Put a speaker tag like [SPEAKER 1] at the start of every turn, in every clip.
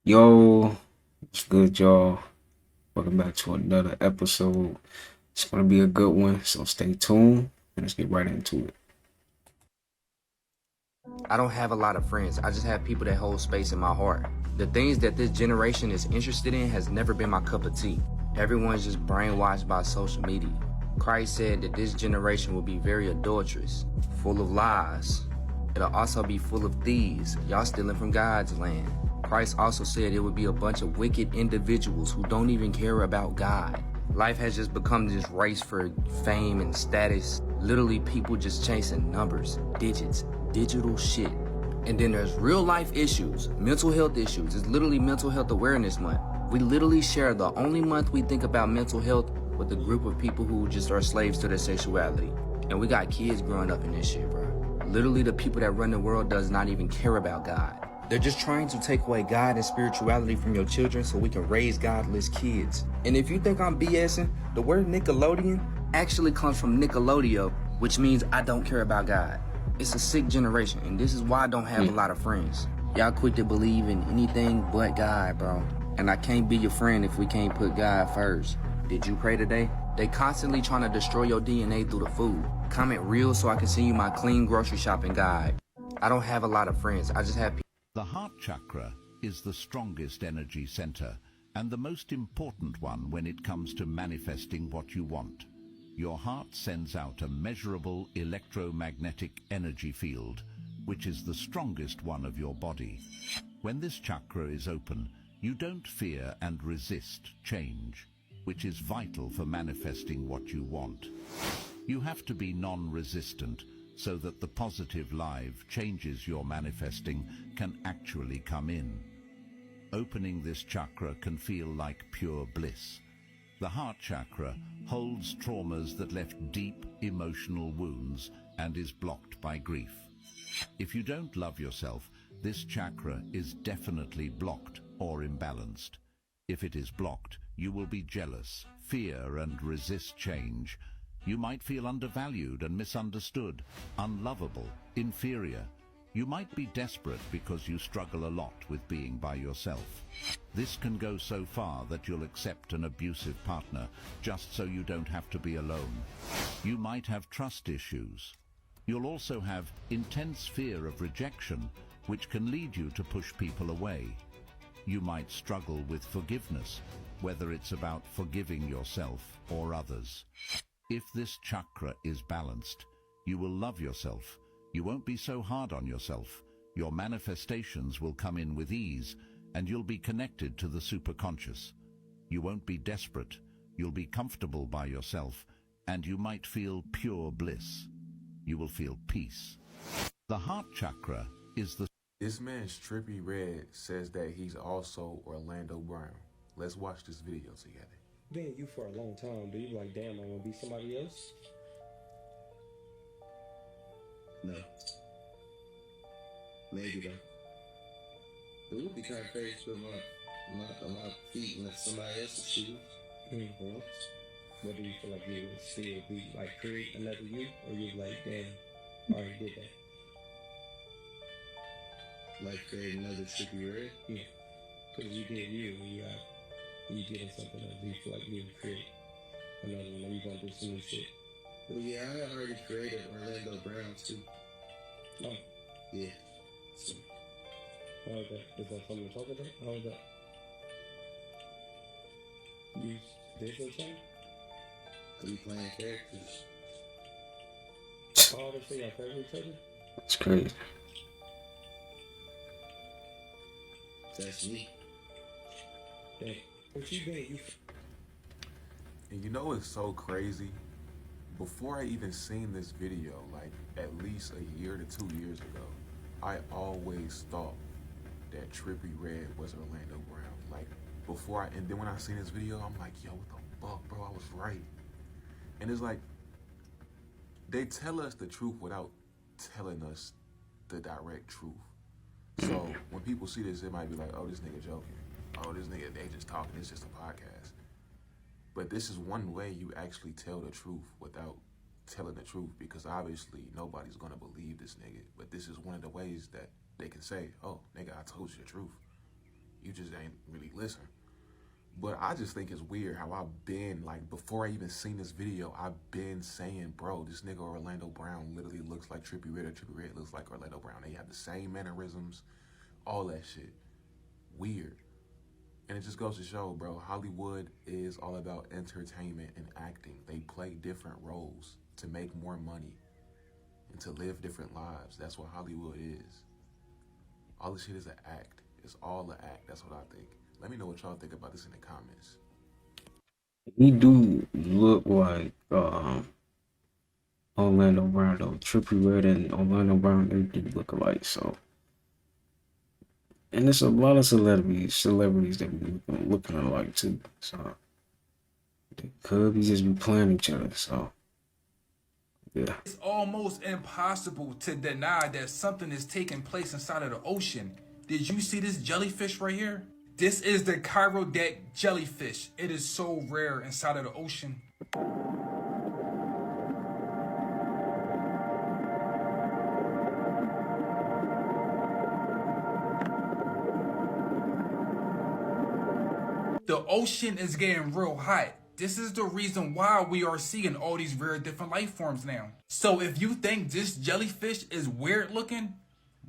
[SPEAKER 1] Yo, what's good, y'all? Welcome back to another episode. It's gonna be a good one, so stay tuned and let's get right into it.
[SPEAKER 2] I don't have a lot of friends. I just have people that hold space in my heart. The things that this generation is interested in has never been my cup of tea. Everyone's just brainwashed by social media. Christ said that this generation will be very adulterous, full of lies. It'll also be full of thieves. Y'all stealing from God's land. Christ also said it would be a bunch of wicked individuals who don't even care about God. Life has just become this race for fame and status. Literally people just chasing numbers, digits, digital shit. And then there's real life issues, mental health issues. It's literally Mental Health Awareness Month. We literally share the only month we think about mental health with a group of people who just are slaves to their sexuality. And we got kids growing up in this shit, bro. Literally the people that run the world does not even care about God. They're just trying to take away God and spirituality from your children so we can raise godless kids. And if you think I'm BSing, the word Nickelodeon actually comes from Nickelodio, which means I don't care about God. It's a sick generation, and this is why I don't have a lot of friends. Y'all quick to believe in anything but God, bro. And I can't be your friend if we can't put God first. Did you pray today? They constantly trying to destroy your DNA through the food. Comment real so I can send you my clean grocery shopping guide. I don't have a lot of friends. I just have people.
[SPEAKER 3] The heart chakra is the strongest energy center and the most important one when it comes to manifesting what you want. Your heart sends out a measurable electromagnetic energy field, which is the strongest one of your body. When this chakra is open, you don't fear and resist change, which is vital for manifesting what you want. You have to be non-resistant so that the positive live changes you're manifesting can actually come in. Opening this chakra can feel like pure bliss. The heart chakra holds traumas that left deep emotional wounds and is blocked by grief. If you don't love yourself, this chakra is definitely blocked or imbalanced. If it is blocked, you will be jealous, fear and resist change. You might feel undervalued and misunderstood, unlovable, inferior. You might be desperate because you struggle a lot with being by yourself. This can go so far that you'll accept an abusive partner just so you don't have to be alone. You might have trust issues. You'll also have intense fear of rejection, which can lead you to push people away. You might struggle with forgiveness, whether it's about forgiving yourself or others. If this chakra is balanced, you will love yourself. You won't be so hard on yourself. Your manifestations will come in with ease, and you'll be connected to the superconscious. You won't be desperate. You'll be comfortable by yourself, and you might feel pure bliss. You will feel peace. The heart chakra is the...
[SPEAKER 4] This man's Trippy Red says that he's also Orlando Brown. Let's watch this video together.
[SPEAKER 5] Been you for a long time, do you like, damn, I want to be somebody else?
[SPEAKER 6] No. Maybe though. It would be kind of crazy to put my feet in somebody else's shoes.
[SPEAKER 5] Mm-hmm. What do you feel like you would still be like, create another you, or you like, damn, I already did that?
[SPEAKER 6] Like create another Trippy Red?
[SPEAKER 5] Yeah. Because you did you, and you getting something else. Do you feel like you would create another one, or you gonna do some new shit?
[SPEAKER 6] Well, yeah, I already created Orlando Brown too.
[SPEAKER 5] Oh.
[SPEAKER 6] Yeah. So.
[SPEAKER 5] How is that? Is that something to talk about? How is that? You did something?
[SPEAKER 6] We playing characters.
[SPEAKER 5] Oh, they say y'all favorite each other?
[SPEAKER 1] It's crazy.
[SPEAKER 6] That's me.
[SPEAKER 5] Yeah. What you been? You...
[SPEAKER 4] And you know it's so crazy? Before I even seen this video, like at least a year to 2 years ago, I always thought that Trippy Red was Orlando Brown. Like and then when I seen this video, I'm like, yo, what the fuck, bro? I was right. And it's like, they tell us the truth without telling us the direct truth. So when people see this, it might be like, oh, this nigga joking. Oh, this nigga, they just talking, it's just a podcast. But this is one way you actually tell the truth without telling the truth, because obviously nobody's gonna believe this nigga. But this is one of the ways that they can say, oh, nigga, I told you the truth. You just ain't really listen. But I just think it's weird how I've been, like, before I even seen this video, I've been saying, bro, this nigga Orlando Brown literally looks like Trippie Redd. Trippie Redd looks like Orlando Brown. They have the same mannerisms, all that shit. Weird. And it just goes to show, bro, Hollywood is all about entertainment and acting. They play different roles to make more money and to live different lives. That's what Hollywood is. All this shit is an act. It's all an act. That's what I think. Let me know what y'all think about this in the comments.
[SPEAKER 1] He do look like Orlando Brown though. Trippie Redd and Orlando Brown, they do look alike. So, and there's a lot of celebrities that be looking alike too. So they could be just be playing each other. So yeah.
[SPEAKER 7] It's almost impossible to deny that something is taking place inside of the ocean. Did you see this jellyfish right here? This is the chirodeck jellyfish. It is so rare inside of the ocean. The ocean is getting real hot. This is the reason why we are seeing all these rare different life forms now. So if you think this jellyfish is weird looking,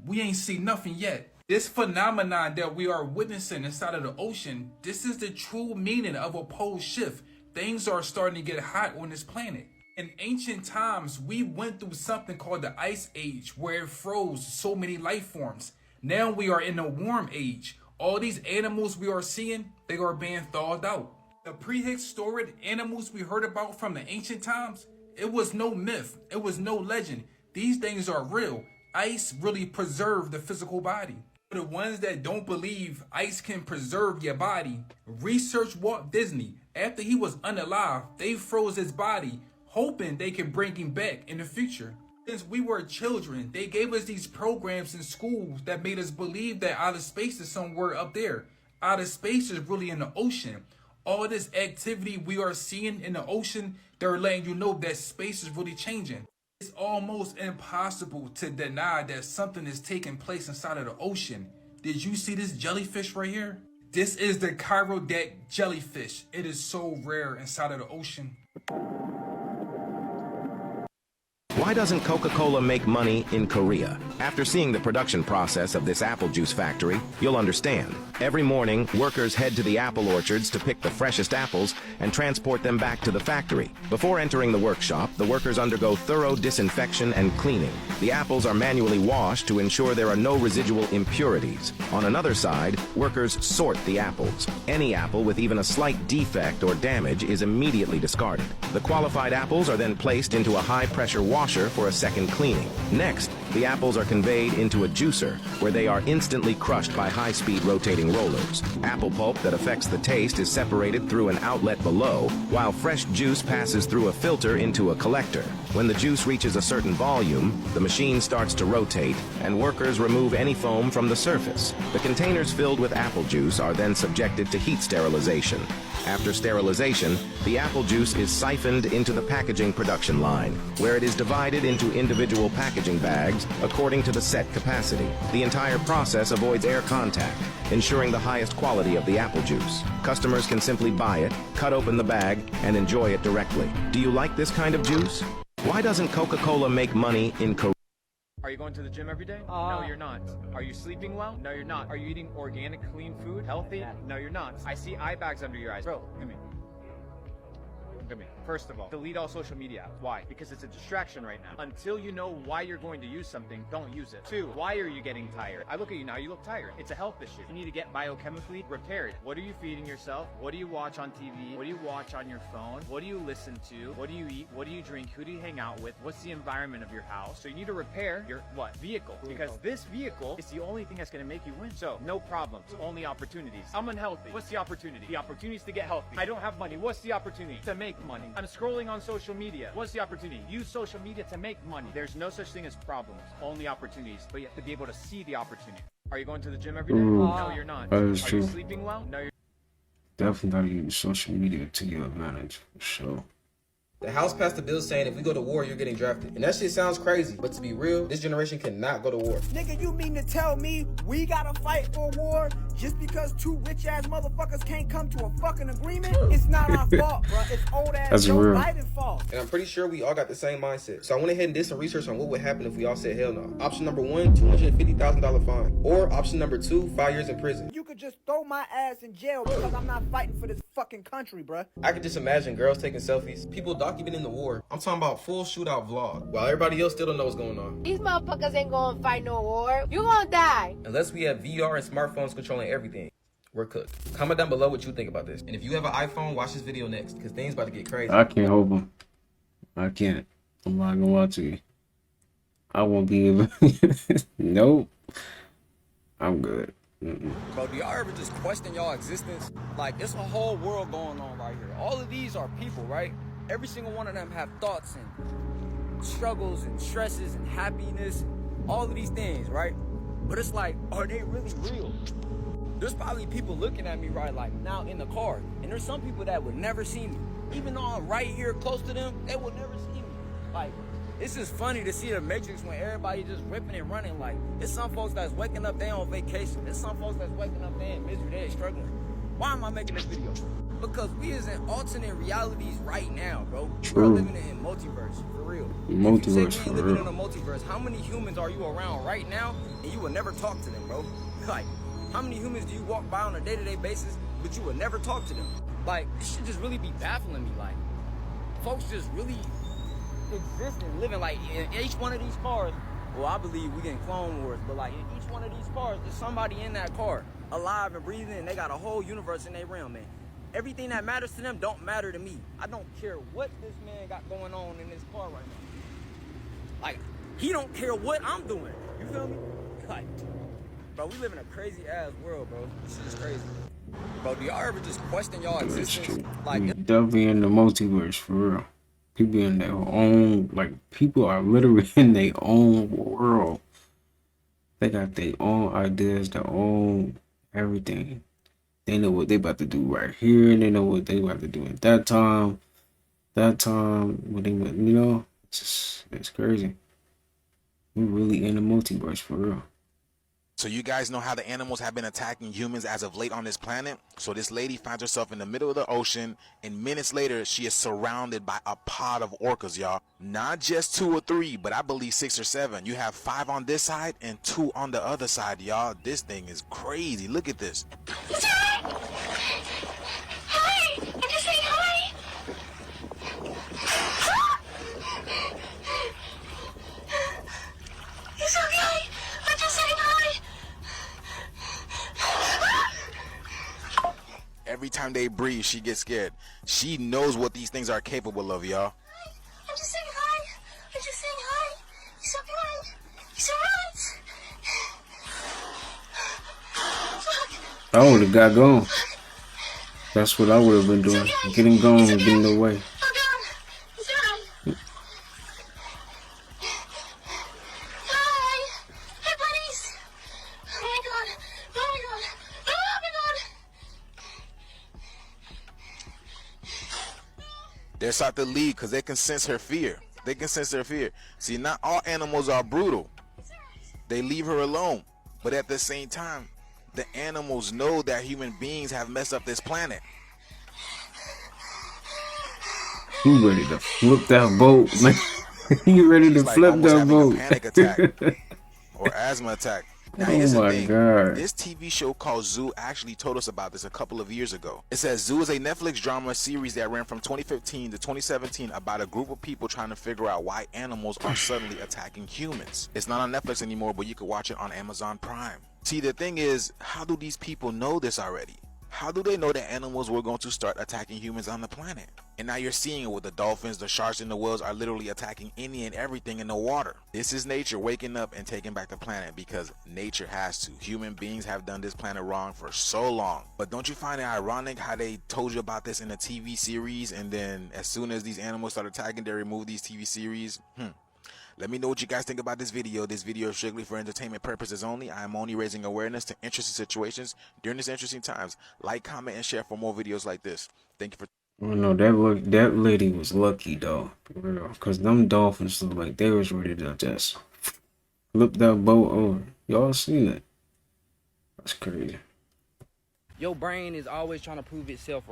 [SPEAKER 7] we ain't seen nothing yet. This phenomenon that we are witnessing inside of the ocean, this is the true meaning of a pole shift. Things are starting to get hot on this planet. In ancient times, we went through something called the Ice Age, where it froze so many life forms. Now we are in a warm age. All these animals we are seeing, they are being thawed out. The prehistoric animals we heard about from the ancient times, it was no myth, it was no legend. These things are real. Ice really preserved the physical body. For the ones that don't believe ice can preserve your body, research Walt Disney. After he was unalive, they froze his body, hoping they could bring him back in the future. Since we were children, they gave us these programs in schools that made us believe that outer space is somewhere up there. Outer space is really in the ocean. All this activity we are seeing in the ocean, they're letting you know that space is really changing. It's almost impossible to deny that something is taking place inside of the ocean. Did you see this jellyfish right here? This is the chirodeck jellyfish. It is so rare inside of the ocean.
[SPEAKER 8] Why doesn't Coca-Cola make money in Korea? After seeing the production process of this apple juice factory, you'll understand. Every morning, workers head to the apple orchards to pick the freshest apples and transport them back to the factory. Before entering the workshop, the workers undergo thorough disinfection and cleaning. The apples are manually washed to ensure there are no residual impurities. On another side, workers sort the apples. Any apple with even a slight defect or damage is immediately discarded. The qualified apples are then placed into a high-pressure washer for a second cleaning. Next, the apples are conveyed into a juicer, where they are instantly crushed by high-speed rotating rollers. Apple pulp that affects the taste is separated through an outlet below, while fresh juice passes through a filter into a collector. When the juice reaches a certain volume, the machine starts to rotate, and workers remove any foam from the surface. The containers filled with apple juice are then subjected to heat sterilization. After sterilization, the apple juice is siphoned into the packaging production line, where it is divided into individual packaging bags according to the set capacity. The entire process avoids air contact, ensuring the highest quality of the apple juice. Customers can simply buy it, cut open the bag, and enjoy it directly. Do you like this kind of juice? Why doesn't Coca-Cola make money in Korea?
[SPEAKER 9] Are you going to the gym every day? No, you're not. Are you sleeping well? No, you're not. Are you eating organic, clean food? Healthy? No, you're not. I see eye bags under your eyes. Bro, look at me. Look at me. First of all, delete all social media apps. Why? Because it's a distraction right now. Until you know why you're going to use something, don't use it. 2, why are you getting tired? I look at you now, you look tired. It's a health issue. You need to get biochemically repaired. What are you feeding yourself? What do you watch on TV? What do you watch on your phone? What do you listen to? What do you eat? What do you drink? Who do you hang out with? What's the environment of your house? So you need to repair your vehicle. Because this vehicle is the only thing that's going to make you win. So no problems, only opportunities. I'm unhealthy. What's the opportunity? The opportunity is to get healthy. I don't have money. What's the opportunity? To make money. I'm scrolling on social media. What's the opportunity? Use social media to make money. There's no such thing as problems, only opportunities. But you have to be able to see the opportunity. Are you going to the gym every day? No, you're not.
[SPEAKER 1] That is
[SPEAKER 9] Are
[SPEAKER 1] true.
[SPEAKER 9] you sleeping well? No, you're
[SPEAKER 1] Definitely gotta use social media to your advantage, for sure.
[SPEAKER 2] The House passed a bill saying if we go to war, you're getting drafted. And that shit sounds crazy, but to be real, this generation cannot go to war.
[SPEAKER 10] Nigga, you mean to tell me we gotta fight for war just because two rich-ass motherfuckers can't come to a fucking agreement? It's not our fault, bro. It's old-ass Joe Biden's fault.
[SPEAKER 2] And I'm pretty sure we all got the same mindset. So I went ahead and did some research on what would happen if we all said hell no. Option number 1, $250,000 fine. Or option number 2, 5 years in prison.
[SPEAKER 10] You could just throw my ass in jail because I'm not fighting for this fucking country, bro.
[SPEAKER 2] I could just imagine girls taking selfies, people documenting the war. I'm talking about full shootout vlog, while everybody else still don't know what's going on.
[SPEAKER 11] These motherfuckers ain't gonna fight no war. You gonna die.
[SPEAKER 2] Unless we have VR and smartphones controlling everything, we're cooked. Comment down below what you think about this. And if you have an iPhone, watch this video next, because things about to get crazy.
[SPEAKER 1] I can't hold them. I can't. I'm not gonna lie to you. I won't be able. Nope. I'm good.
[SPEAKER 12] Bro, do y'all ever just question y'all existence? Like, it's a whole world going on right here. All of these are people, right? Every single one of them have thoughts and struggles and stresses and happiness, all of these things, right? But it's like, are they really real? There's probably people looking at me right like now in the car, and there's some people that would never see me. Even though I'm right here close to them, they will never see me. Like, it's just funny to see the Matrix when everybody just ripping and running. Like, it's some folks that's waking up, they on vacation. There's some folks that's waking up, they in misery, they struggling. Why am I making this video? Because we is in alternate realities right now, bro. We're living in multiverse, for real.
[SPEAKER 1] Multiverse,
[SPEAKER 12] if you say we ain't living in a multiverse, how many humans are you around right now and you will never talk to them, bro? Like, how many humans do you walk by on a day-to-day basis, but you will never talk to them? Like, this should just really be baffling me. Like, folks just really exist and living, like, in each one of these cars. Well, I believe we getting Clone Wars, but like, in each one of these cars, there's somebody in that car, alive and breathing, and they got a whole universe in their realm, man. Everything that matters to them don't matter to me. I don't care what this man got going on in this car right now. Like, he don't care what I'm doing. You feel me? Like, bro, we live in a crazy ass world, bro. This shit is crazy. Bro, do y'all ever just question y'all existence? Like,
[SPEAKER 1] definitely in the multiverse, for real. People in their own, like, people are literally in their own world. They got their own ideas, their own everything. They know what they about to do right here, and they know what they about to do at that time. When they, you know, it's crazy. We really in the multiverse, for real.
[SPEAKER 13] So you guys know how the animals have been attacking humans as of late on this planet? So this lady finds herself in the middle of the ocean, and minutes later, she is surrounded by a pod of orcas, y'all. Not just 2 or 3, but I believe 6 or 7. You have 5 on this side and 2 on the other side, y'all. This thing is crazy. Look at this.
[SPEAKER 11] Hi! I'm just saying hi! It's okay! I'm just saying hi!
[SPEAKER 13] Every time they breathe, she gets scared. She knows what these things are capable of, y'all.
[SPEAKER 11] I'm just saying hi! I'm just saying hi! It's okay! It's alright!
[SPEAKER 1] I would have got gone. That's what I would have been doing. Getting gone and getting away.
[SPEAKER 13] They start to leave because they can sense her fear. They can sense their fear. See, not all animals are brutal. They leave her alone. But at the same time, the animals know that human beings have messed up this planet.
[SPEAKER 1] You ready to flip that boat, man? You ready to flip that boat?
[SPEAKER 13] A panic attack or asthma attack. Now, here's the thing.
[SPEAKER 1] God.
[SPEAKER 13] This TV show called Zoo actually told us about this a couple of years ago. It says Zoo is a Netflix drama series that ran from 2015 to 2017 about a group of people trying to figure out why animals are suddenly attacking humans. It's not on Netflix anymore, but you can watch it on Amazon Prime. See, the thing is, how do these people know this already? How do they know that animals were going to start attacking humans on the planet? And now you're seeing it with the dolphins, the sharks, and the whales are literally attacking any and everything in the water. This is nature waking up and taking back the planet because nature has to. Human beings have done this planet wrong for so long. But don't you find it ironic how they told you about this in a TV series, and then as soon as these animals start attacking, they remove these TV series? Let me know what you guys think about this video. This video is strictly for entertainment purposes only. I am only raising awareness to interesting situations during these interesting times. Like, comment, and share for more videos like this. Thank you for
[SPEAKER 1] Well, no, that lady was lucky though, for real. Cause them dolphins look like they was ready to just flip that boat over. Y'all seen it? That's crazy.
[SPEAKER 2] Your brain is always trying to prove itself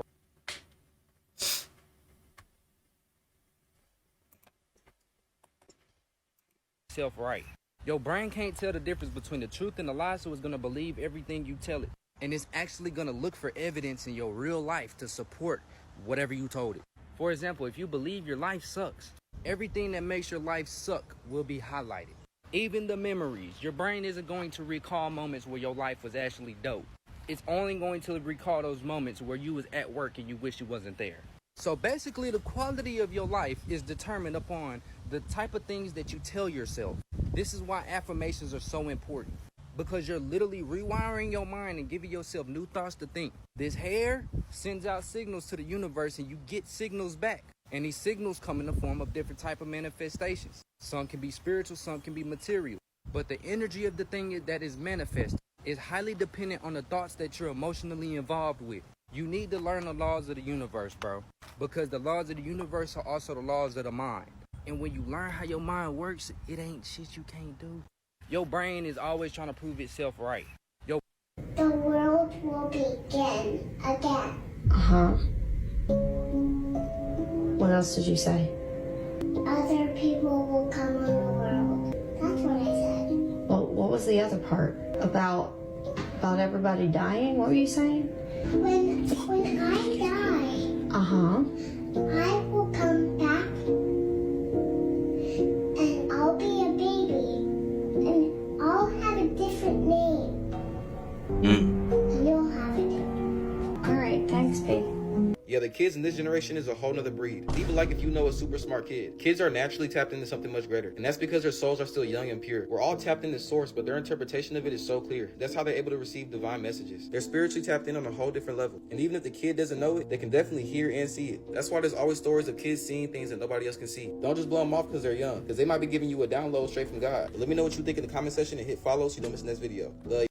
[SPEAKER 2] right. Your brain can't tell the difference between the truth and the lie, so it's gonna believe everything you tell it. And it's actually gonna look for evidence in your real life to support whatever you told it. For example, if you believe your life sucks, everything that makes your life suck will be highlighted. Even the memories. Your brain isn't going to recall moments where your life was actually dope. It's only going to recall those moments where you was at work and you wish you wasn't there. So basically, the quality of your life is determined upon the type of things that you tell yourself. This is why affirmations are so important, because you're literally rewiring your mind and giving yourself new thoughts to think. This hair sends out signals to the universe and you get signals back. And these signals come in the form of different type of manifestations. Some can be spiritual, some can be material. But the energy of the thing that is manifest is highly dependent on the thoughts that you're emotionally involved with. You need to learn the laws of the universe, bro. Because the laws of the universe are also the laws of the mind. And when you learn how your mind works, it ain't shit you can't do. Your brain is always trying to prove itself right.
[SPEAKER 11] The world will begin again.
[SPEAKER 14] Uh-huh. What else did you say?
[SPEAKER 11] Other people will come on the world. That's what I said.
[SPEAKER 14] Well, what was the other part? About everybody dying? What were you saying?
[SPEAKER 11] When I die,
[SPEAKER 14] Uh-huh.
[SPEAKER 11] I will come back and I'll be a baby and I'll have a different name. And you'll have a different.
[SPEAKER 14] All right, thanks, babe.
[SPEAKER 15] Yeah, the kids in this generation is a whole nother breed. Even like if you know a super smart kid. Kids are naturally tapped into something much greater. And that's because their souls are still young and pure. We're all tapped into source, but their interpretation of it is so clear. That's how they're able to receive divine messages. They're spiritually tapped in on a whole different level. And even if the kid doesn't know it, they can definitely hear and see it. That's why there's always stories of kids seeing things that nobody else can see. Don't just blow them off because they're young, because they might be giving you a download straight from God. But let me know what you think in the comment section and hit follow so you don't miss the next video. Love.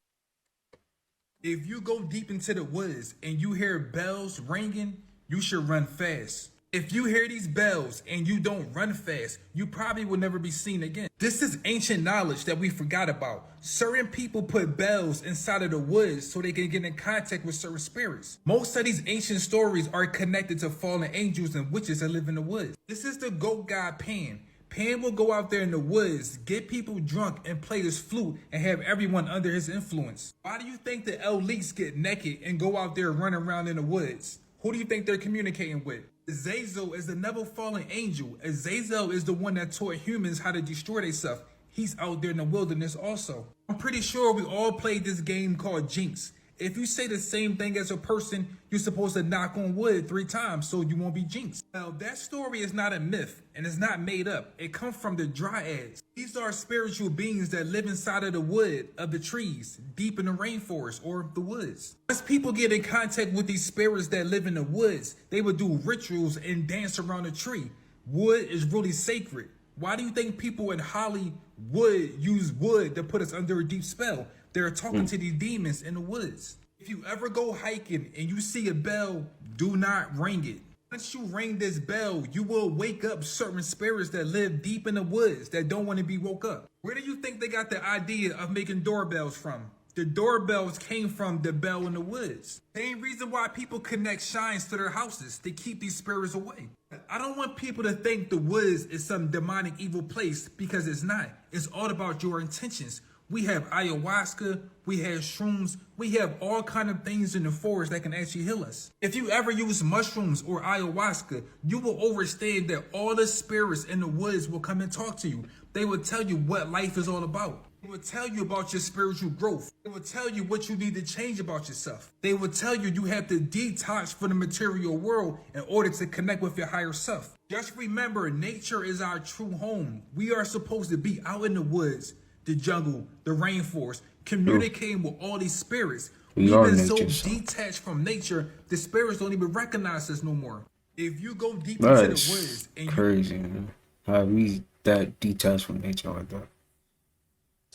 [SPEAKER 7] If you go deep into the woods and you hear bells ringing, you should run fast. If you hear these bells and you don't run fast, you probably will never be seen again. This is ancient knowledge that we forgot about. Certain people put bells inside of the woods so they can get in contact with certain spirits. Most of these ancient stories are connected to fallen angels and witches that live in the woods. This is the goat god Pan. Pan will go out there in the woods, get people drunk, and play his flute and have everyone under his influence. Why do you think the elites get naked and go out there running around in the woods? Who do you think they're communicating with? Azazel is the never fallen angel. Azazel is the one that taught humans how to destroy themselves. He's out there in the wilderness also. I'm pretty sure we all played this game called Jinx. If you say the same thing as a person, you're supposed to knock on wood 3 times so you won't be jinxed. Now, that story is not a myth and it's not made up. It comes from the Dryads. These are spiritual beings that live inside of the wood, of the trees, deep in the rainforest or the woods. Once people get in contact with these spirits that live in the woods, they would do rituals and dance around a tree. Wood is really sacred. Why do you think people in Hollywood use wood to put us under a deep spell? They're talking to these demons in the woods. If you ever go hiking and you see a bell, do not ring it. Once you ring this bell, you will wake up certain spirits that live deep in the woods that don't want to be woke up. Where do you think they got the idea of making doorbells from? The doorbells came from the bell in the woods. Same reason why people connect shines to their houses, to keep these spirits away. I don't want people to think the woods is some demonic evil place, because it's not. It's all about your intentions. We have ayahuasca, we have shrooms, we have all kind of things in the forest that can actually heal us. If you ever use mushrooms or ayahuasca, you will understand that all the spirits in the woods will come and talk to you. They will tell you what life is all about. They will tell you about your spiritual growth. They will tell you what you need to change about yourself. They will tell you you have to detox from the material world in order to connect with your higher self. Just remember, nature is our true home. We are supposed to be out in the woods, the jungle, the rainforest, communicating with all these spirits. We've been so detached from nature, the spirits don't even recognize us no more. If you go deep into the woods and
[SPEAKER 1] crazy, man. How we that detached from nature like that.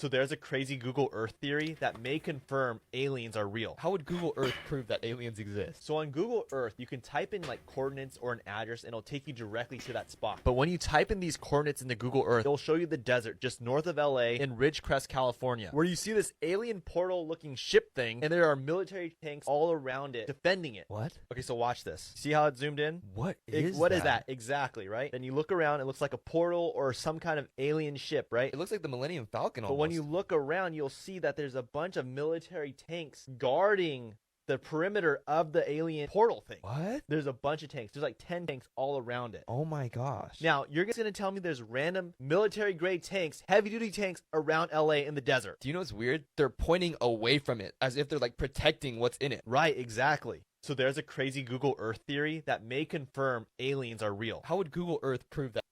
[SPEAKER 16] So there's a crazy Google Earth theory that may confirm aliens are real.
[SPEAKER 17] How would Google Earth prove that aliens exist?
[SPEAKER 16] So on Google Earth, you can type in like coordinates or an address and it'll take you directly to that spot. But when you type in these coordinates into Google Earth, it'll show you the desert just north of LA in Ridgecrest, California, where you see this alien portal looking ship thing and there are military tanks all around it defending it.
[SPEAKER 17] What?
[SPEAKER 16] Okay, so watch this. See how it zoomed in?
[SPEAKER 17] What
[SPEAKER 16] is that? Exactly, right? Then you look around, it looks like a portal or some kind of alien ship, right?
[SPEAKER 17] It looks like the Millennium Falcon almost.
[SPEAKER 16] But when you look around, you'll see that there's a bunch of military tanks guarding the perimeter of the alien portal thing.
[SPEAKER 17] What?
[SPEAKER 16] There's a bunch of tanks. There's like 10 tanks all around it.
[SPEAKER 17] Oh my gosh.
[SPEAKER 16] Now, you're just going to tell me there's random military-grade tanks, heavy-duty tanks around LA in the desert.
[SPEAKER 17] Do you know what's weird? They're pointing away from it as if they're like protecting what's in it.
[SPEAKER 16] Right, exactly. So there's a crazy Google Earth theory that may confirm aliens are real.
[SPEAKER 17] How would Google Earth prove that?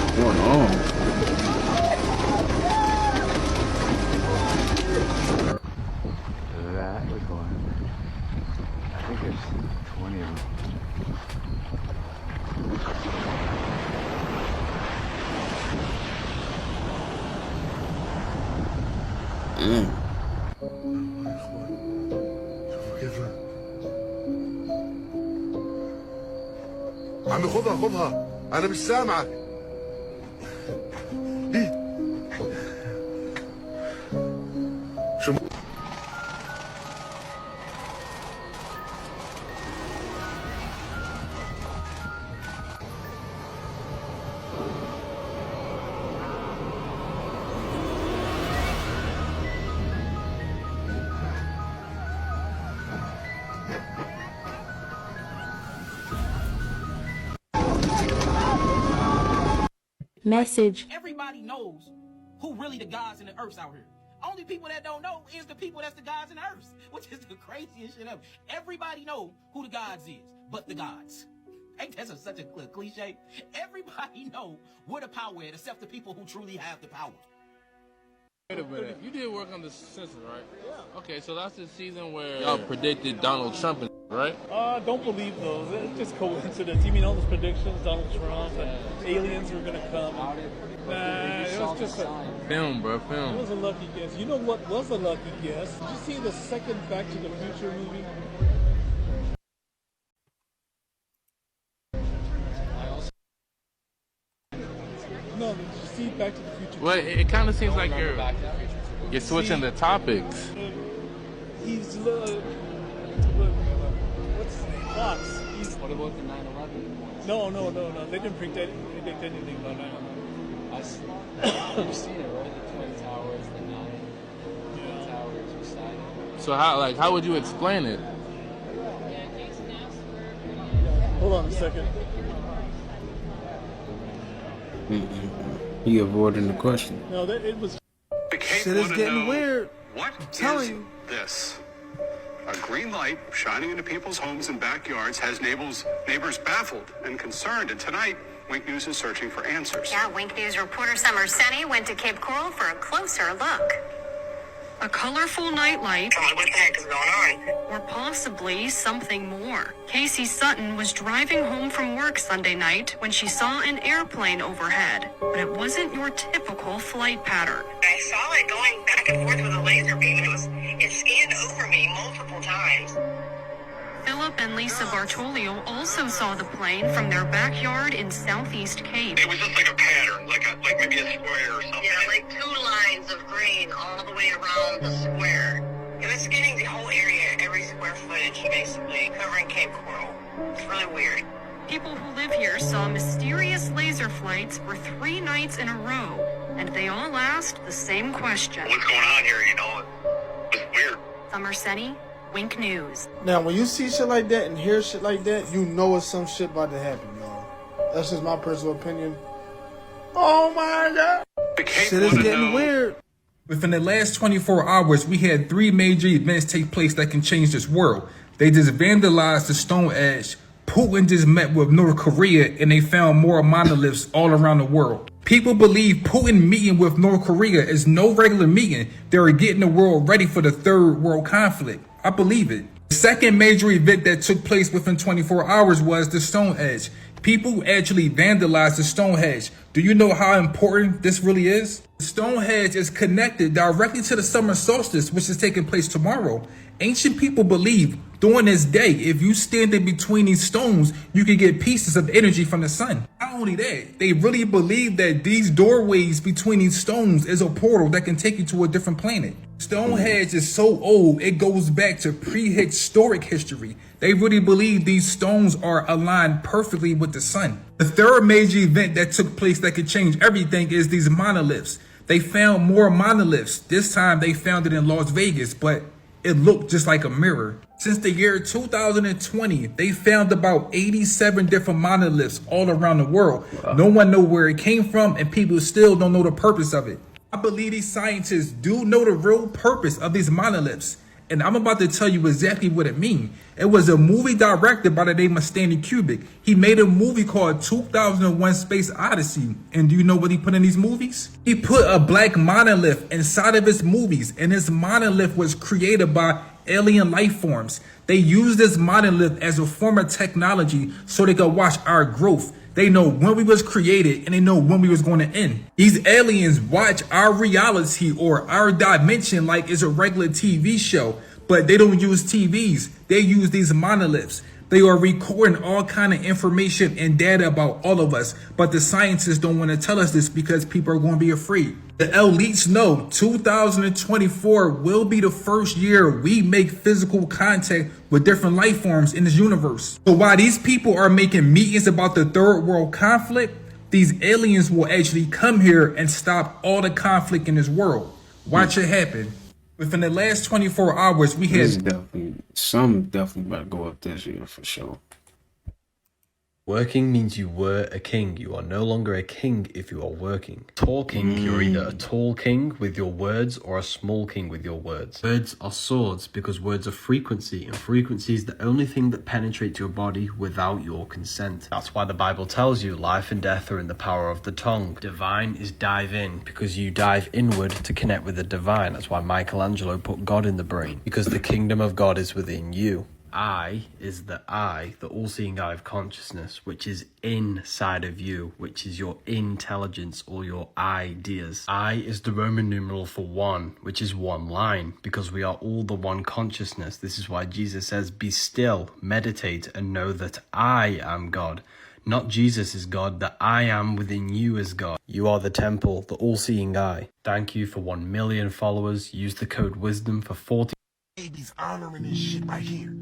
[SPEAKER 1] What's going on?
[SPEAKER 18] That was one. I think there's 20 of them.
[SPEAKER 19] عم خدها انا مش سامعك ايه شو
[SPEAKER 20] Message.
[SPEAKER 10] Everybody knows who really the gods and the earths out here. Only people that don't know is the people that's the gods and the earths, which is the craziest shit ever. Everybody know who the gods is, but the gods. Ain't that such a cliche? Everybody know where the power is, except the people who truly have the power.
[SPEAKER 21] Wait a minute. You did work on the Simpsons, right? Yeah. Okay, so that's the season where y'all predicted Donald Trump, right?
[SPEAKER 22] Don't believe those. It's just coincidence. You mean all those predictions, Donald Trump and aliens were gonna come? Nah, it was just a
[SPEAKER 21] film, bro. Film.
[SPEAKER 22] It was a lucky guess. You know what was a lucky guess? Did you see the second Back to the Future movie? No, did you see Back to the Future?
[SPEAKER 21] Well, it kind of seems like you're switching the topics.
[SPEAKER 22] He's what's his name? Fox.
[SPEAKER 23] What about the 9/11?
[SPEAKER 22] No. They didn't predict anything about 9/11.
[SPEAKER 23] You've seen it, right? The Twin Towers, the Twin Towers beside it.
[SPEAKER 21] So how would you explain it?
[SPEAKER 22] Hold on a second.
[SPEAKER 1] You avoiding the question.
[SPEAKER 22] No, it was.
[SPEAKER 24] Shit is getting weird.
[SPEAKER 25] What
[SPEAKER 22] I'm telling you.
[SPEAKER 25] This? A green light shining into people's homes and backyards has neighbors baffled and concerned. And tonight, Wink News is searching for answers.
[SPEAKER 26] Yeah, Wink News reporter Summer Senni went to Cape Coral for a closer look. A colorful nightlight,
[SPEAKER 27] what the heck is going on?
[SPEAKER 26] or possibly something more. Casey Sutton was driving home from work Sunday night when she saw an airplane overhead, but it wasn't your typical flight pattern.
[SPEAKER 27] I saw it going back and forth with a laser beam, and it scanned over me multiple times.
[SPEAKER 26] Philip and Lisa Bartolio also saw the plane from their backyard in Southeast Cape.
[SPEAKER 27] It was just like a pattern, like maybe a square or something. Yeah, like 2 lines of green all the way around the square. It was scanning the whole area, every square footage, basically, covering Cape Coral. It's really weird.
[SPEAKER 26] People who live here saw mysterious laser flights for 3 nights in a row, and they all asked the same question.
[SPEAKER 27] What's going on here, you know? It's weird.
[SPEAKER 26] Summer Senni, Wink News.
[SPEAKER 24] Now, when you see shit like that and hear shit like that, you know it's some shit about to happen, y'all. That's just my personal opinion. Oh my god. Shit is getting weird.
[SPEAKER 7] Within the last 24 hours, we had 3 major events take place that can change this world. They just vandalized the Stone Age. Putin just met with North Korea and they found more monoliths all around the world. People believe Putin meeting with North Korea is no regular meeting. They're getting the world ready for the third world conflict. I believe it. The second major event that took place within 24 hours was the Stonehenge. People actually vandalized the Stonehenge. Do you know how important this really is? The Stonehenge is connected directly to the summer solstice, which is taking place tomorrow. Ancient people believe during this day, if you stand in between these stones, you can get pieces of energy from the sun. Not only that, they really believe that these doorways between these stones is a portal that can take you to a different planet. Stonehenge is so old, it goes back to prehistoric history. They really believe these stones are aligned perfectly with the sun. The third major event that took place that could change everything is these monoliths. They found more monoliths. This time they found it in Las Vegas, but it looked just like a mirror. Since the year 2020, they found about 87 different monoliths all around the world. No one knows where it came from, and people still don't know the purpose of it. I believe these scientists do know the real purpose of these monoliths, and I'm about to tell you exactly what it means. It was a movie director by the name of Stanley Kubrick. He made a movie called 2001 Space Odyssey, and do you know what he put in these movies? He put a black monolith inside of his movies, and this monolith was created by alien life forms. They used this monolith as a form of technology so they could watch our growth. They know when we was created and they know when we was going to end. These aliens watch our reality or our dimension like it's a regular TV show, but they don't use TVs. They use these monoliths. They are recording all kind of information and data about all of us, but the scientists don't want to tell us this because people are going to be afraid. The elites know 2024 will be the first year we make physical contact with different life forms in this universe. So while these people are making meetings about the third world conflict, these aliens will actually come here and stop all the conflict in this world. Watch it happen. Within the last 24 hours, we had
[SPEAKER 1] some definitely about to go up this year for sure.
[SPEAKER 3] Working means you were a king. You are no longer a king if you are working. Talking, you're either a tall king with your words or a small king with your words. Words are swords because words are frequency, and frequency is the only thing that penetrates your body without your consent. That's why the Bible tells you life and death are in the power of the tongue. Divine is dive in because you dive inward to connect with the divine. That's why Michelangelo put God in the brain, because the kingdom of God is within you. I is the all-seeing eye of consciousness, which is inside of you, which is your intelligence or your ideas. I is the Roman numeral for one, which is one line, because we are all the one consciousness. This is why Jesus says, be still, meditate, and know that I am God. Not Jesus is God, the I am within you is God. You are the temple, the all-seeing eye. Thank you for 1 million followers. Use the code WISDOM for 40
[SPEAKER 19] babies honoring this shit right here.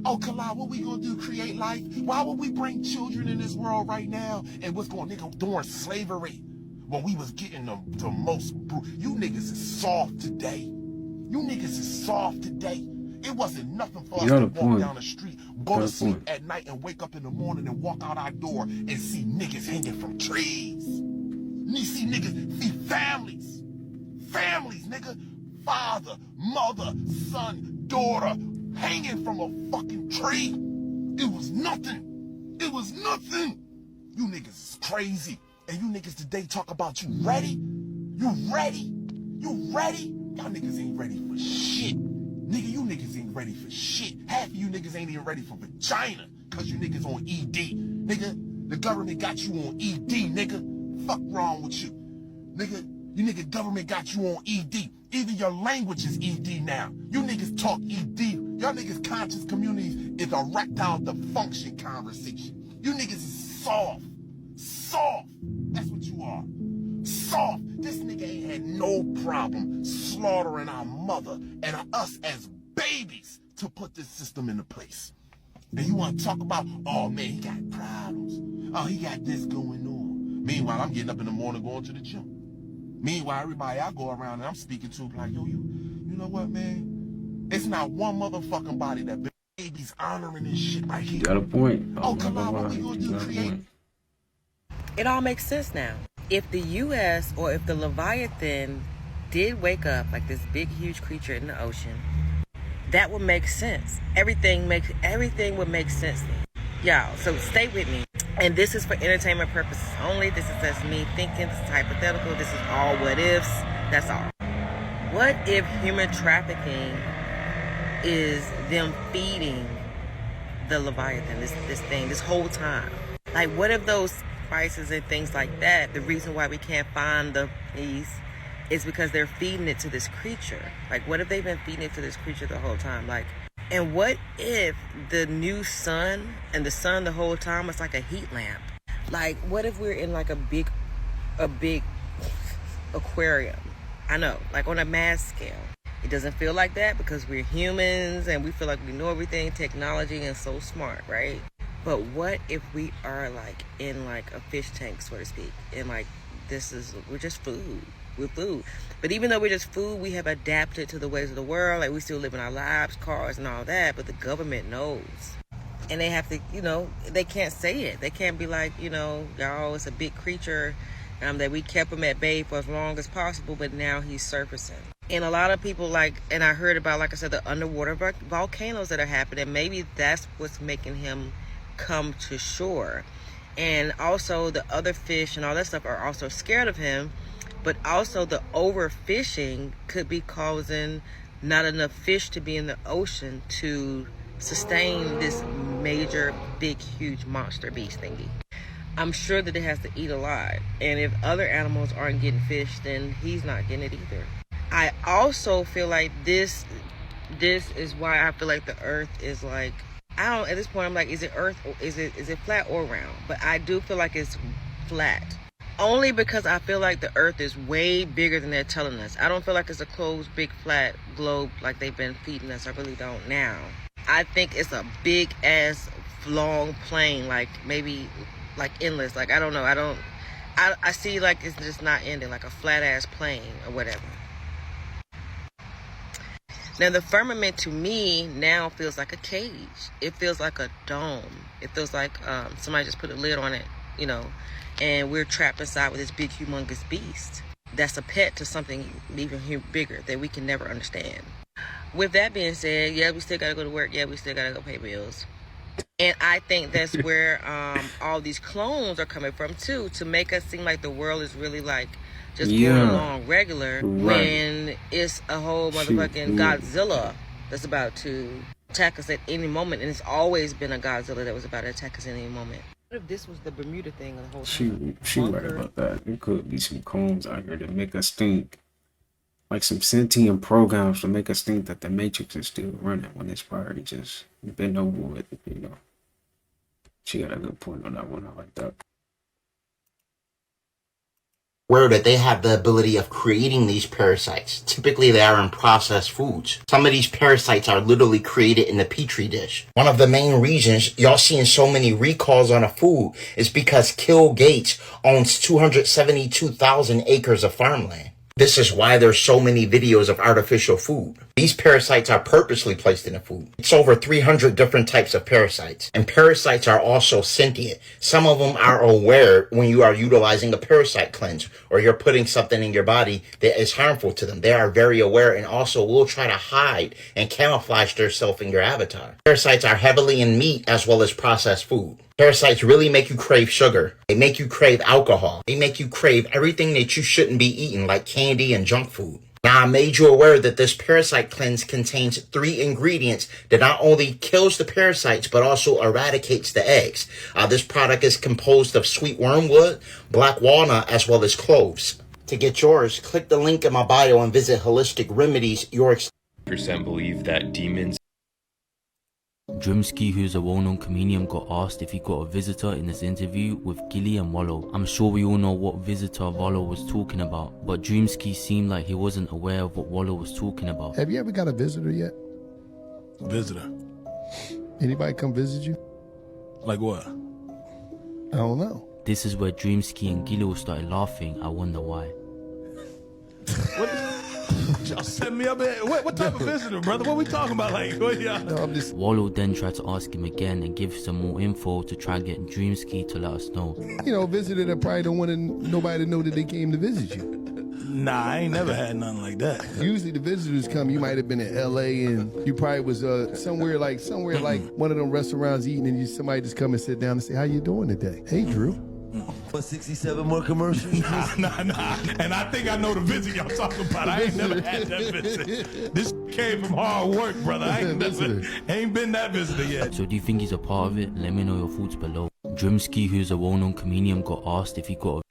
[SPEAKER 19] Oh, Kalai, what we gonna do? Create life? Why would we bring children in this world right now? And what's going nigga during slavery when we was getting the most you niggas is soft today. You niggas is soft today. It wasn't nothing for us to walk down the street, go to sleep at night and wake up in the morning and walk out our door and see niggas hanging from trees. You see niggas, see families. Families, nigga. Father, mother, son, daughter, hanging from a fucking tree. It was nothing. It was nothing. You niggas is crazy. And you niggas today talk about you ready? You ready? You ready? Y'all niggas ain't ready for shit. Nigga, you niggas ain't ready for shit. Half of you niggas ain't even ready for vagina. Cause you niggas on ED. Nigga, the government got you on ED, nigga. Fuck wrong with you. Nigga, you nigga government got you on ED. Even your language is ED now. You niggas talk ED. Y'all niggas conscious communities is erectile dysfunction conversation. You niggas is soft. Soft. That's what you are. Soft. This nigga ain't had no problem slaughtering our mother and us as babies to put this system into place. And you want to talk about, oh man, he got problems. Oh, he got this going on. Meanwhile, I'm getting up in the morning going to the gym. Meanwhile, everybody I go around and I'm speaking to like, yo, you know what, man? It's not one motherfucking body that babies honoring this shit right here.
[SPEAKER 1] Got a point.
[SPEAKER 19] Oh, come on, what we gonna do? Create.
[SPEAKER 4] It all makes sense now. If the U.S. or if the Leviathan did wake up like this big, huge creature in the ocean, that would make sense. Everything would make sense. Y'all, so stay with me. And this is for entertainment purposes only. This is just me thinking. This is hypothetical. This is all what ifs. That's all. What if human trafficking is them feeding the Leviathan, this thing, this whole time. Like, what if those spices and things like that, the reason why we can't find the peace is because they're feeding it to this creature? Like, what if they've been feeding it to this creature the whole time? Like, and what if the new sun and the sun the whole time was like a heat lamp? Like, what if we're in like a big aquarium? I know, like on a mass scale. It doesn't feel like that because we're humans and we feel like we know everything, technology, and so smart, right? But what if we are like in like a fish tank, so to speak, and like we're just food. We're food. But even though we're just food, we have adapted to the ways of the world. Like, we still live in our lives, cars and all that, but the government knows. And they have to, they can't say it. They can't be like, y'all, it's a big creature that we kept him at bay for as long as possible, but now he's surfacing. And a lot of people and I heard about, like I said, the underwater volcanoes that are happening. Maybe that's what's making him come to shore. And also the other fish and all that stuff are also scared of him. But also the overfishing could be causing not enough fish to be in the ocean to sustain this major, big, huge monster beast thingy. I'm sure that it has to eat alive. And if other animals aren't getting fish, then he's not getting it either. I also feel like this is why I feel like the earth is like, at this point I'm like, is it earth or is it flat or round? But I do feel like it's flat. Only because I feel like the earth is way bigger than they're telling us. I don't feel like it's a closed, big, flat globe like they've been feeding us. I really don't now. I think it's a big ass long plane, like maybe like endless. Like, I don't know. I see like it's just not ending, like a flat ass plane or whatever. Now, the firmament to me now feels like a cage. It feels like a dome. It feels like somebody just put a lid on it, and we're trapped inside with this big, humongous beast that's a pet to something even bigger that we can never understand. With that being said, yeah, we still got to go to work. Yeah, we still got to go pay bills. And I think that's where all these clones are coming from, too, to make us seem like the world is really like just going along regular, when it's a whole motherfucking Godzilla that's about to attack us at any moment. And it's always been a Godzilla that was about to attack us at any moment. What if this was the Bermuda thing the whole time?
[SPEAKER 1] She right about that. There could be some clones out here that make us think, like some sentient programs to make us think that the Matrix is still running when it's already just been over with, She got a good point on that one. I like that.
[SPEAKER 2] Where that they have the ability of creating these parasites. Typically, they are in processed foods. Some of these parasites are literally created in the petri dish. One of the main reasons y'all seeing so many recalls on a food is because Bill Gates owns 272,000 acres of farmland. This is why there's so many videos of artificial food. These parasites are purposely placed in the food. It's over 300 different types of parasites. And parasites are also sentient. Some of them are aware when you are utilizing a parasite cleanse or you're putting something in your body that is harmful to them. They are very aware and also will try to hide and camouflage themselves in your avatar. Parasites are heavily in meat as well as processed food. Parasites really make you crave sugar. They make you crave alcohol. They make you crave everything that you shouldn't be eating, like candy and junk food. Now, I made you aware that this parasite cleanse contains 3 ingredients that not only kills the parasites, but also eradicates the eggs. This product is composed of sweet wormwood, black walnut, as well as cloves. To get yours, click the link in my bio and visit Holistic Remedies.
[SPEAKER 5] Percent believe that demons.
[SPEAKER 6] Drumski, who's a well-known comedian, got asked if he got a visitor in this interview with Gilly and Wallow. I'm sure we all know what visitor Wallow was talking about, but Drumski seemed like he wasn't aware of what Wallow was talking about.
[SPEAKER 8] Have you ever got a visitor yet?
[SPEAKER 9] Visitor?
[SPEAKER 8] Anybody come visit you?
[SPEAKER 9] Like what?
[SPEAKER 8] I don't know.
[SPEAKER 6] This is where Drumski and Gilly started laughing. I wonder why.
[SPEAKER 9] What? Y'all set me up. What type of visitor, brother? What we talking about? Like, what y'all?
[SPEAKER 8] No, I'm just...
[SPEAKER 6] Wallow then tried to ask him again and give some more info to try and get Drumski to let us know.
[SPEAKER 8] Visitor that probably don't want nobody to know that they came to visit you.
[SPEAKER 9] Nah, I ain't never had nothing like that.
[SPEAKER 8] Usually the visitors come, you might have been in LA and you probably was somewhere like one of them restaurants eating and somebody just come and sit down and say, how you doing today? Hey, Drew.
[SPEAKER 9] For 67 more commercials? Nah. And I think I know the visit y'all talking about. I ain't never had that visit. This came from hard work, brother. I ain't been that visitor yet.
[SPEAKER 6] So do you think he's a part of it? Let me know your thoughts below. Drumski, who's a well-known comedian, got asked if he got a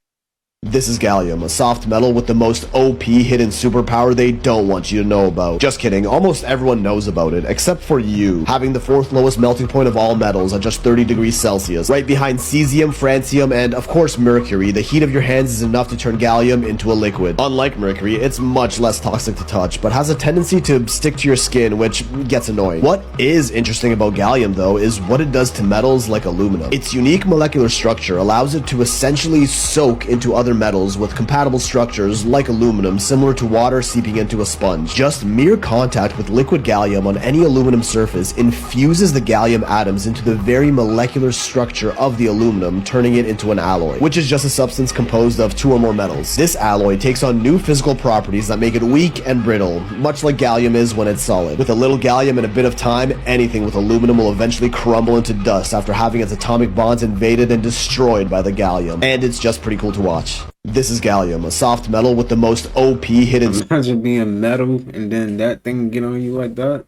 [SPEAKER 11] This is Gallium, a soft metal with the most OP hidden superpower they don't want you to know about. Just kidding, almost everyone knows about it, except for you, having the 4th lowest melting point of all metals at just 30 degrees Celsius. Right behind cesium, francium, and of course mercury, the heat of your hands is enough to turn gallium into a liquid. Unlike mercury, it's much less toxic to touch, but has a tendency to stick to your skin, which gets annoying. What is interesting about gallium, though, is what it does to metals like aluminum. Its unique molecular structure allows it to essentially soak into other metals with compatible structures like aluminum, similar to water seeping into a sponge. Just mere contact with liquid gallium on any aluminum surface infuses the gallium atoms into the very molecular structure of the aluminum, turning it into an alloy, which is just a substance composed of 2 or more metals. This alloy takes on new physical properties that make it weak and brittle, much like gallium is when it's solid. With a little gallium and a bit of time, anything with aluminum will eventually crumble into dust after having its atomic bonds invaded and destroyed by the gallium. And it's just pretty cool to watch. This is Gallium, a soft metal with the most OP hidden...
[SPEAKER 1] Imagine being metal and then that thing get on you like that.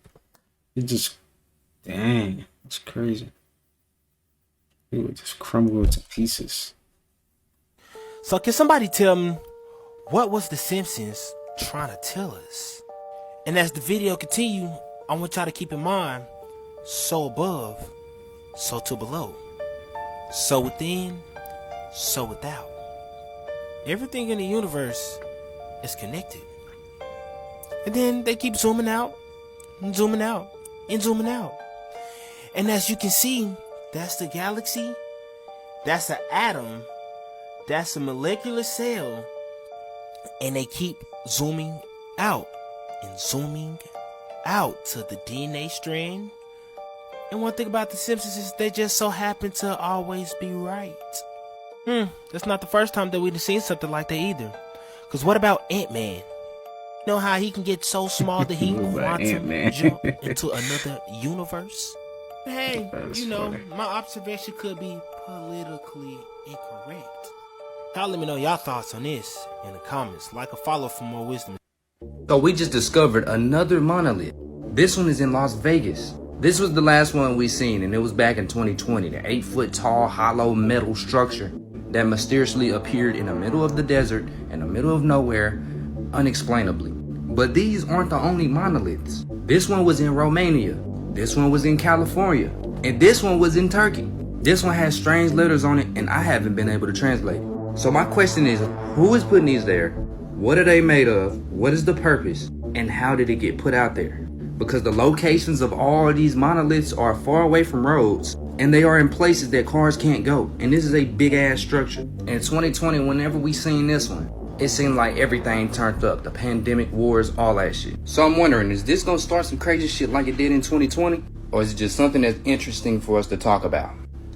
[SPEAKER 1] It just... Dang, it's crazy. It would just crumble into pieces.
[SPEAKER 10] So can somebody tell me, what was the Simpsons trying to tell us? And as the video continue, I want y'all to keep in mind, so above, so to below. So within, so without. Everything in the universe is connected. And then they keep zooming out, and zooming out, and zooming out. And as you can see, that's the galaxy, that's an atom, that's a molecular cell, and they keep zooming out and zooming out to the DNA strand. And one thing about the Simpsons is they just so happen to always be right. That's not the first time that we've seen something like that either. Cause what about Ant-Man? You know how he can get so small that he quantum jump into another universe? Hey, you know, my observation could be politically incorrect. Y'all let me know y'all thoughts on this in the comments. Like or follow for more wisdom.
[SPEAKER 12] So we just discovered another monolith. This one is in Las Vegas. This was the last one we seen, and it was back in 2020. The 8-foot tall hollow metal structure that mysteriously appeared in the middle of the desert, in the middle of nowhere, unexplainably. But these aren't the only monoliths. This one was in Romania, this one was in California, and this one was in Turkey. This one has strange letters on it, and I haven't been able to translate it. So my question is, who is putting these there? What are they made of? What is the purpose? And how did it get put out there? Because the locations of all of these monoliths are far away from roads, and they are in places that cars can't go. And this is a big ass structure. In 2020, whenever we seen this one, it seemed like everything turned up. The pandemic, wars, all that shit. So I'm wondering, is this gonna start some crazy shit like it did in 2020? Or is it just something that's interesting for us to talk about?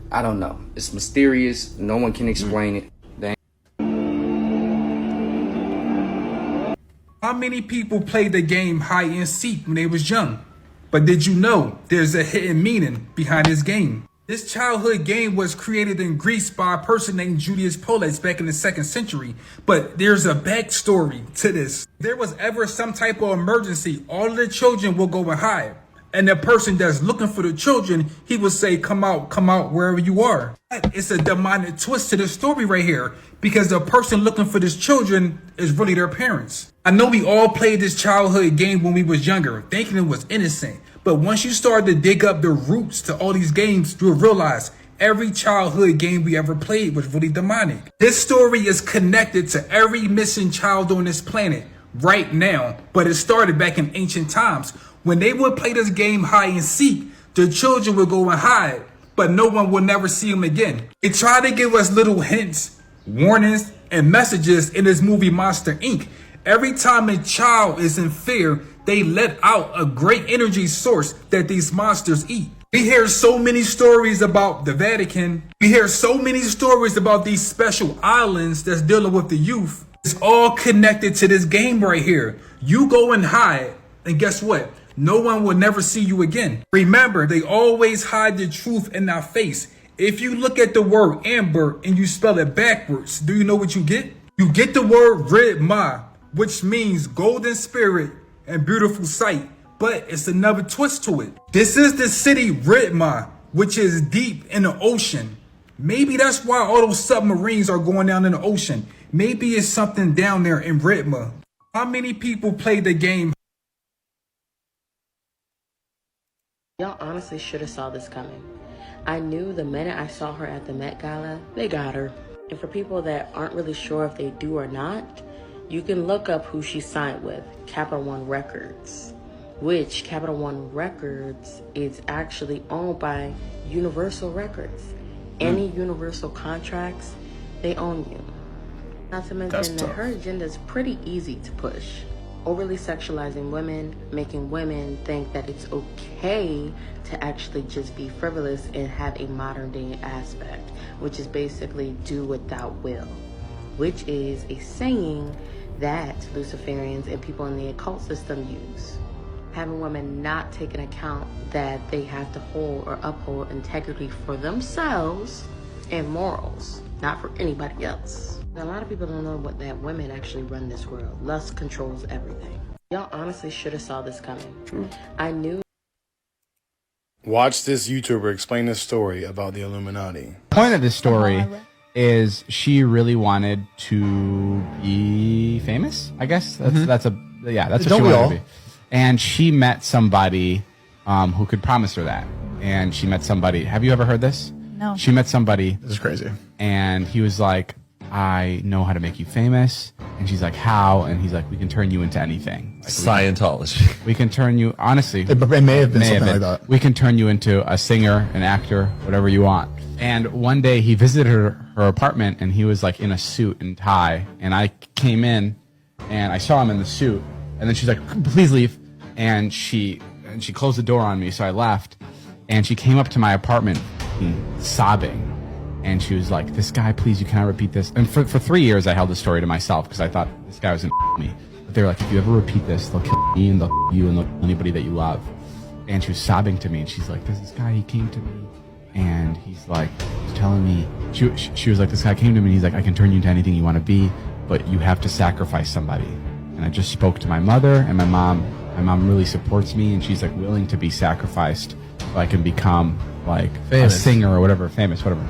[SPEAKER 12] I don't know. It's mysterious. No one can explain it.
[SPEAKER 7] How many people played the game hide and seek when they was young? But did you know there's a hidden meaning behind this game? This childhood game was created in Greece by a person named Julius Polis back in the 2nd century. But there's a backstory to this. If there was ever some type of emergency, all of the children will go and hide. And the person that's looking for the children, he would say, come out wherever you are. It's a demonic twist to the story right here, because the person looking for these children is really their parents. I know we all played this childhood game when we was younger, thinking it was innocent. But once you start to dig up the roots to all these games, you'll realize every childhood game we ever played was really demonic. This story is connected to every missing child on this planet right now, but it started back in ancient times. When they would play this game hide and seek, the children would go and hide, but no one will never see them again. It tried to give us little hints, warnings, and messages in this movie Monster Inc. Every time a child is in fear, they let out a great energy source that these monsters eat. We hear so many stories about the Vatican. We hear so many stories about these special islands that's dealing with the youth. It's all connected to this game right here. You go and hide, and guess what? No one will never see you again. Remember, they always hide the truth in our face. If you look at the word amber and you spell it backwards, do you know what you get? You get the word Red-Ma, which means golden spirit and beautiful sight. But it's another twist to it. This is the city Red-Ma, which is deep in the ocean. Maybe that's why all those submarines are going down in the ocean. Maybe it's something down there in Red-Ma. How many people played the game?
[SPEAKER 13] Y'all honestly should have saw this coming. I knew the minute I saw her at the Met Gala, they got her. And for people that aren't really sure if they do or not, you can look up who she signed with, Capital One Records, which Capital One Records is actually owned by Universal Records. Any Universal contracts, they own you. Not to mention that her agenda is pretty easy to push. Overly sexualizing women, making women think that it's okay to actually just be frivolous and have a modern day aspect, which is basically do without will, which is a saying that Luciferians and people in the occult system use. Having women not take into account that they have to hold or uphold integrity for themselves and morals, not for anybody else. A lot of people don't know that women actually run this world. Lust controls everything. Y'all honestly should have saw this coming. I knew.
[SPEAKER 14] Watch this YouTuber explain this story about the Illuminati.
[SPEAKER 15] The point of this story is she really wanted to be famous. I guess that's what she wanted to be. And she met somebody who could promise her that. And she met somebody. Have you ever heard this?
[SPEAKER 16] No.
[SPEAKER 15] She met somebody.
[SPEAKER 14] This is crazy.
[SPEAKER 15] And he was like, I know how to make you famous. And she's like, how? And he's like, we can turn you into anything. Like,
[SPEAKER 17] Scientology.
[SPEAKER 15] We can turn you, honestly.
[SPEAKER 14] It may have been something like that.
[SPEAKER 15] We can turn you into a singer, an actor, whatever you want. And one day he visited her apartment and he was like in a suit and tie. And I came in and I saw him in the suit. And then she's like, please leave. And she closed the door on me. So I left. And she came up to my apartment sobbing. And she was like, this guy, please, you cannot repeat this. And for 3 years, I held the story to myself because I thought this guy was going to me. But they were like, if you ever repeat this, they'll kill me and they'll kill you and they'll kill anybody that you love. And she was sobbing to me. And she's like, there's this guy, he came to me. And he's like, he's telling me, she was like, this guy came to me and he's like, I can turn you into anything you want to be, but you have to sacrifice somebody. And I just spoke to my mother and my mom. My mom really supports me and she's like willing to be sacrificed so I can become like famous. A singer or whatever, famous, whatever.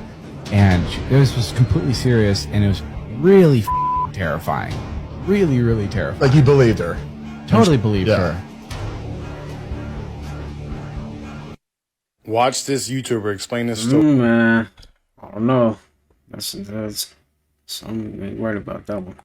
[SPEAKER 15] And this was completely serious, and it was really terrifying. Really, really terrifying.
[SPEAKER 14] Like you believed her.
[SPEAKER 15] Totally believed her.
[SPEAKER 14] Watch this YouTuber explain this story.
[SPEAKER 1] Man, I don't know. That's something ain't right about that one.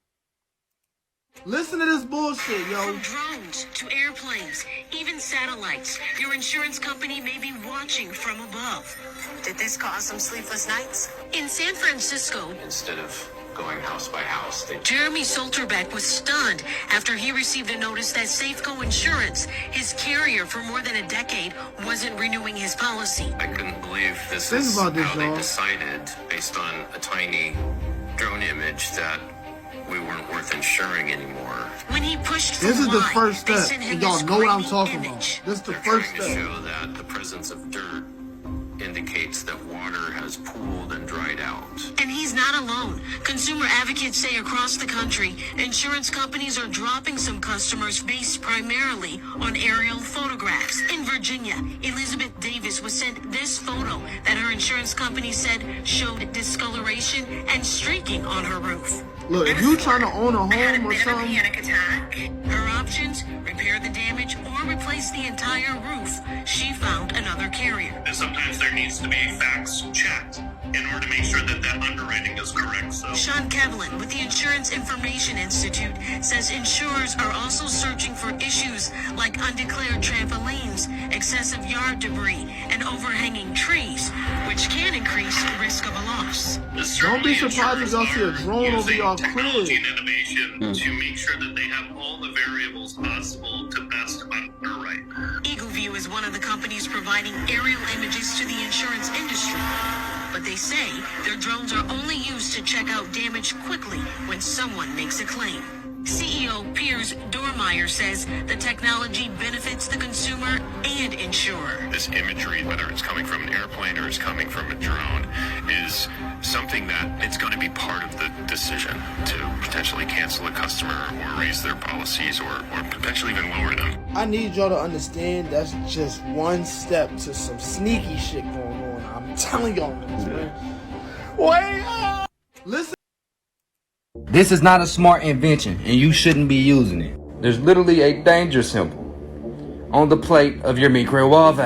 [SPEAKER 24] Listen to this bullshit, yo.
[SPEAKER 26] From drones to airplanes, even satellites, your insurance company may be watching from above.
[SPEAKER 27] Did this cause some sleepless nights?
[SPEAKER 26] In San Francisco,
[SPEAKER 25] Instead of going house by house, they
[SPEAKER 26] Jeremy Solterbeck was stunned after he received a notice that Safeco Insurance, his carrier for more than a decade, wasn't renewing his policy.
[SPEAKER 25] I couldn't believe this
[SPEAKER 24] Think
[SPEAKER 25] is
[SPEAKER 24] about this,
[SPEAKER 25] how they
[SPEAKER 24] y'all.
[SPEAKER 25] decided, based on a tiny drone image, that we weren't worth insuring anymore.
[SPEAKER 26] When he pushed
[SPEAKER 24] This is the
[SPEAKER 26] line,
[SPEAKER 24] first
[SPEAKER 26] they
[SPEAKER 24] step.
[SPEAKER 26] sent him
[SPEAKER 24] And y'all
[SPEAKER 26] this
[SPEAKER 24] know what I'm
[SPEAKER 26] grainy
[SPEAKER 24] talking
[SPEAKER 26] image.
[SPEAKER 24] about. This is the
[SPEAKER 25] They're
[SPEAKER 24] first
[SPEAKER 25] trying to
[SPEAKER 24] step.
[SPEAKER 25] show that the presence of dirt indicates that water has pooled and dried out.
[SPEAKER 26] And he's not alone. Consumer advocates say across the country, insurance companies are dropping some customers based primarily on aerial photographs. In Virginia, Elizabeth Davis was sent this photo that her insurance company said showed discoloration and streaking on her roof.
[SPEAKER 24] Look, if you trying to own a home or something,
[SPEAKER 26] Her options, repair the damage or replace the entire roof. She found another carrier.
[SPEAKER 18] And sometimes there needs to be facts checked in order to make sure that that underwriting is correct. So
[SPEAKER 26] Sean Kevlin with the Insurance Information Institute says insurers are also searching for issues like undeclared trampolines, excessive yard debris, and overhanging trees, which can increase the risk of a loss.
[SPEAKER 24] don't be surprised if y'all see a drone over y'all
[SPEAKER 18] technology
[SPEAKER 24] crib.
[SPEAKER 18] and innovation to make sure that they have all the variables possible to best underwrite.
[SPEAKER 26] Eagleview is one of the companies providing aerial images to the insurance industry. But they say their drones are only used to check out damage quickly when someone makes a claim. CEO Piers Dormeyer says the technology benefits the consumer and insurer.
[SPEAKER 18] This imagery, whether it's coming from an airplane or it's coming from a drone, is something that it's going to be part of the decision to potentially cancel a customer or raise their policies or potentially even lower them.
[SPEAKER 24] I need y'all to understand that's just one step to some sneaky shit going on. I'm telling y'all this, man. Wait up! Listen.
[SPEAKER 12] This is not a smart invention, and you shouldn't be using it. There's literally a danger symbol on the plate of your microwave.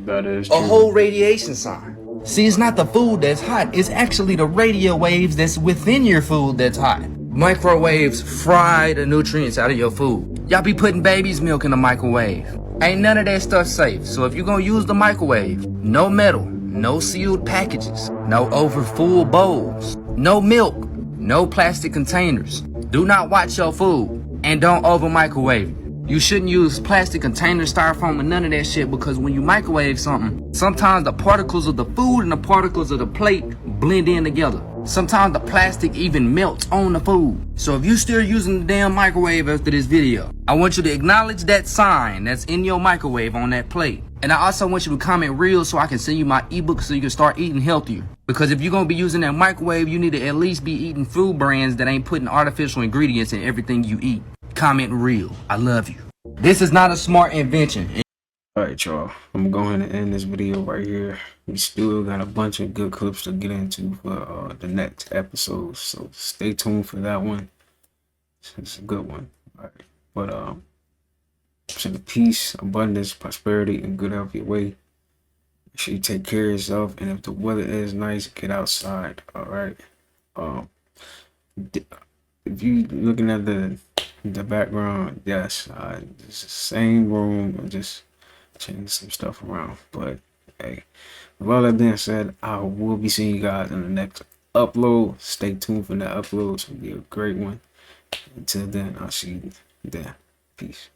[SPEAKER 1] That is
[SPEAKER 12] a whole radiation sign. See, it's not the food that's hot, it's actually the radio waves that's within your food that's hot. Microwaves fry the nutrients out of your food. Y'all be putting baby's milk in the microwave. Ain't none of that stuff safe, so if you're gonna use the microwave, no metal, no sealed packages, no over full bowls, no milk, no plastic containers. Do not watch your food, and don't over microwave it. You shouldn't use plastic containers, styrofoam, and none of that shit, because when you microwave something, sometimes the particles of the food and the particles of the plate blend in together. Sometimes the plastic even melts on the food. So if you still using the damn microwave after this video, I want you to acknowledge that sign that's in your microwave on that plate. And I also want you to comment real so I can send you my ebook so you can start eating healthier. Because if you're going to be using that microwave, you need to at least be eating food brands that ain't putting artificial ingredients in everything you eat. Comment real. I love you. This is not a smart invention.
[SPEAKER 1] Alright, y'all. I'm going to end this video right here. We still got a bunch of good clips to get into for the next episode. So stay tuned for that one. It's a good one. Alright. But send the peace, abundance, prosperity, and good health your way. Make sure you take care of yourself, and if the weather is nice, get outside. Alright. If you looking at the background, yes, it's the same room. I'm just changing some stuff around. But hey, with all that being said, I will be seeing you guys in the next upload. Stay tuned for that upload. It's gonna be a great one. Until then, I'll see you then. Peace.